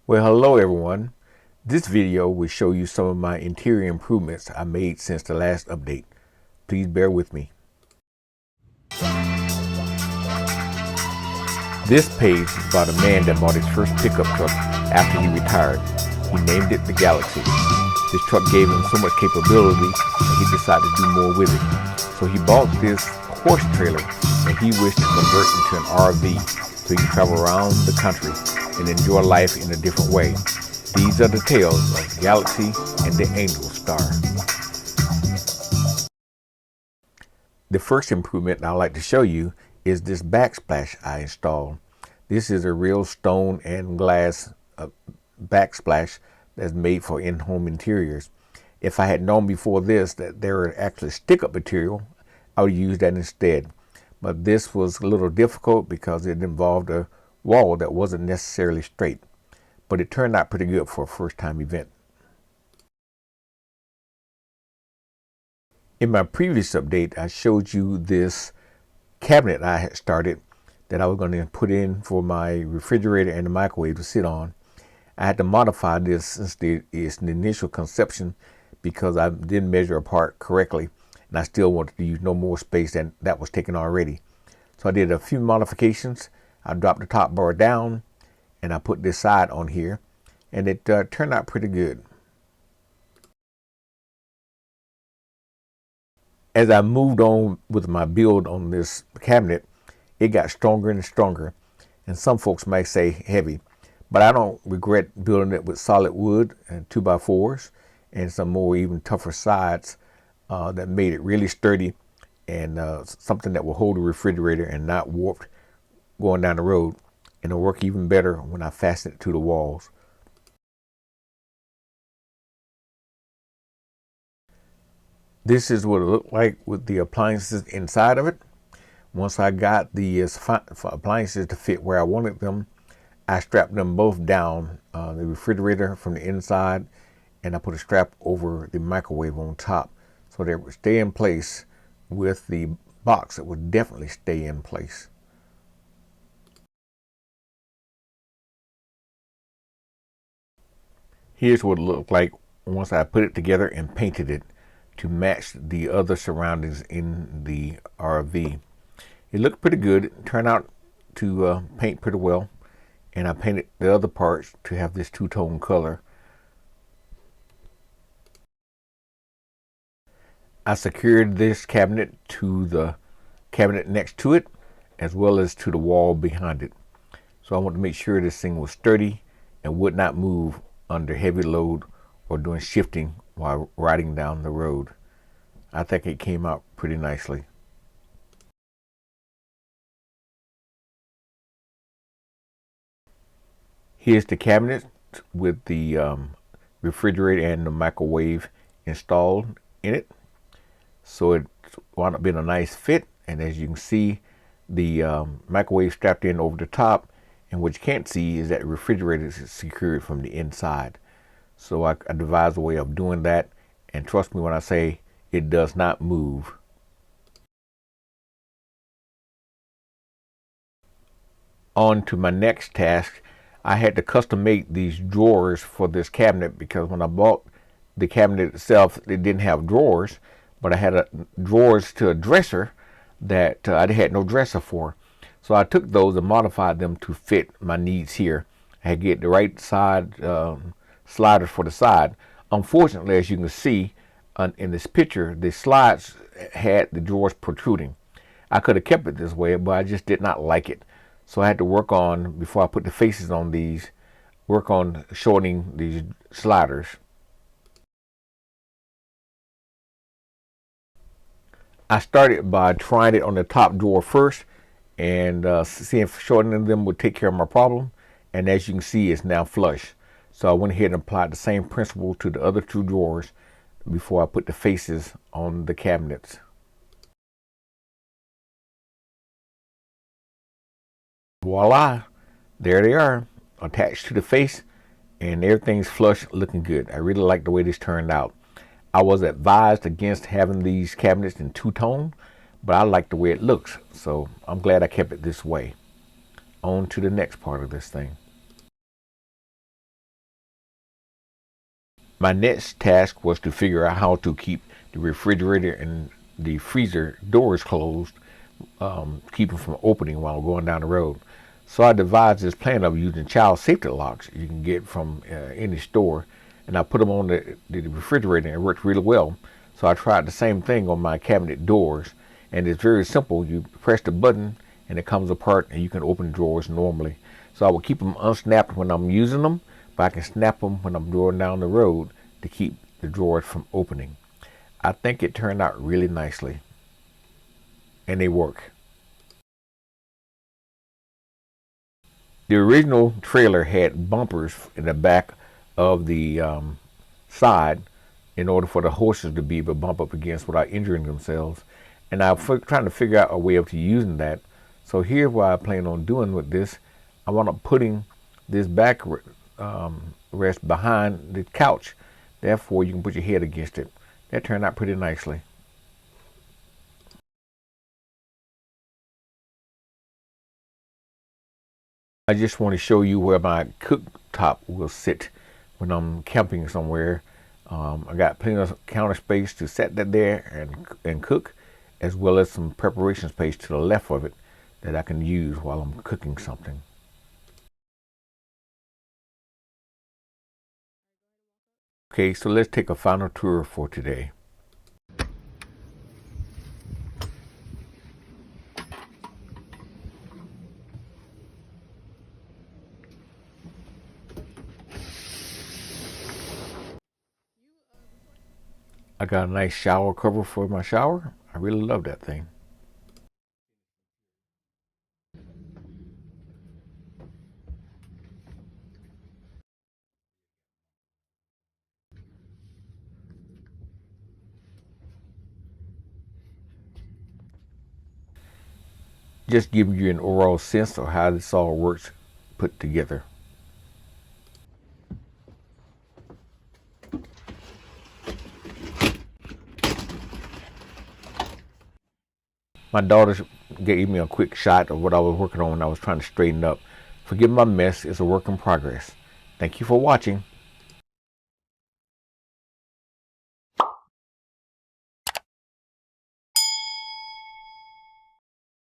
Well, hello everyone. This video will show you some of my interior improvements I made since the last update. Please bear with me. This page is about a man that bought his first pickup truck after he retired. He named it the Galaxy. This truck gave him so much capability that he decided to do more with it. So he bought this horse trailer and he wished to convert into an RV so he can travel around the country and enjoy life in a different way. These are the tales of the Galaxy and the Angel Star. The first improvement I'd like to show you is this backsplash I installed. This is a real stone and glass backsplash that's made for in-home interiors. If I had known before this that there were actually stick-up material, I would use that instead. But this was a little difficult because it involved a wall that wasn't necessarily straight. But it turned out pretty good for a first-time event. In my previous update, I showed you this cabinet I had started that I was going to put in for my refrigerator and the microwave to sit on. I had to modify this since it's the initial conception because I didn't measure apart correctly, and I still wanted to use no more space than that was taken already. So I did a few modifications. I dropped the top bar down and I put this side on here, and it turned out pretty good. As I moved on with my build on this cabinet, it got stronger and stronger, and some folks might say heavy, but I don't regret building it with solid wood and 2x4s and some more even tougher sides that made it really sturdy and something that will hold the refrigerator and not warped going down the road, and it'll work even better when I fasten it to the walls. This is what it looked like with the appliances inside of it. Once I got the appliances to fit where I wanted them, I strapped them both down, the refrigerator from the inside, and I put a strap over the microwave on top so that it would stay in place with the box. It would definitely stay in place. Here's what it looked like once I put it together and painted it to match the other surroundings in the RV. It looked pretty good. It turned out to paint pretty well, and I painted the other parts to have this two-tone color. I secured this cabinet to the cabinet next to it as well as to the wall behind it. So I wanted to make sure this thing was sturdy and would not move under heavy load or doing shifting while riding down the road. I think it came out pretty nicely. Here's the cabinet with the refrigerator and the microwave installed in it. So it wound up being a nice fit, and as you can see, the microwave strapped in over the top, and what you can't see is that the refrigerator is secured from the inside. So I devised a way of doing that, and trust me when I say it does not move. On to my next task. I had to custom make these drawers for this cabinet because when I bought the cabinet itself, it didn't have drawers, but I had drawers to a dresser that I had no dresser for. So I took those and modified them to fit my needs here. I had to get the right side sliders for the side. Unfortunately, as you can see in this picture, the slides had the drawers protruding. I could have kept it this way, but I just did not like it. So I had to work on, before I put the faces on these, work on shortening these sliders. I started by trying it on the top drawer first and seeing if shortening them would take care of my problem. And as you can see, it's now flush. So I went ahead and applied the same principle to the other two drawers before I put the faces on the cabinets. Voila, there they are, attached to the face, and everything's flush, looking good. I really like the way this turned out. I was advised against having these cabinets in two-tone, but I like the way it looks, so I'm glad I kept it this way. On to the next part of this thing. My next task was to figure out how to keep the refrigerator and the freezer doors closed, keep them from opening while going down the road. So I devised this plan of using child safety locks you can get from any store, and I put them on the refrigerator, and it worked really well. So I tried the same thing on my cabinet doors, and it's very simple. You press the button, and it comes apart, and you can open drawers normally. So I would keep them unsnapped when I'm using them, but I can snap them when I'm going down the road to keep the drawers from opening. I think it turned out really nicely, and they work. The original trailer had bumpers in the back of the side in order for the horses to be able to bump up against without injuring themselves. And I'm trying to figure out a way of using that. So here's what I plan on doing with this. I want to putting this back rest behind the couch. Therefore, you can put your head against it. That turned out pretty nicely. I just want to show you where my cooktop will sit when I'm camping somewhere. I got plenty of counter space to set that there and cook, as well as some preparation space to the left of it that I can use while I'm cooking something. Okay, so let's take a final tour for today. I got a nice shower cover for my shower. I really love that thing. Just giving you an overall sense of how this all works put together. My daughter gave me a quick shot of what I was working on when I was trying to straighten up. Forgive my mess, it's a work in progress. Thank you for watching.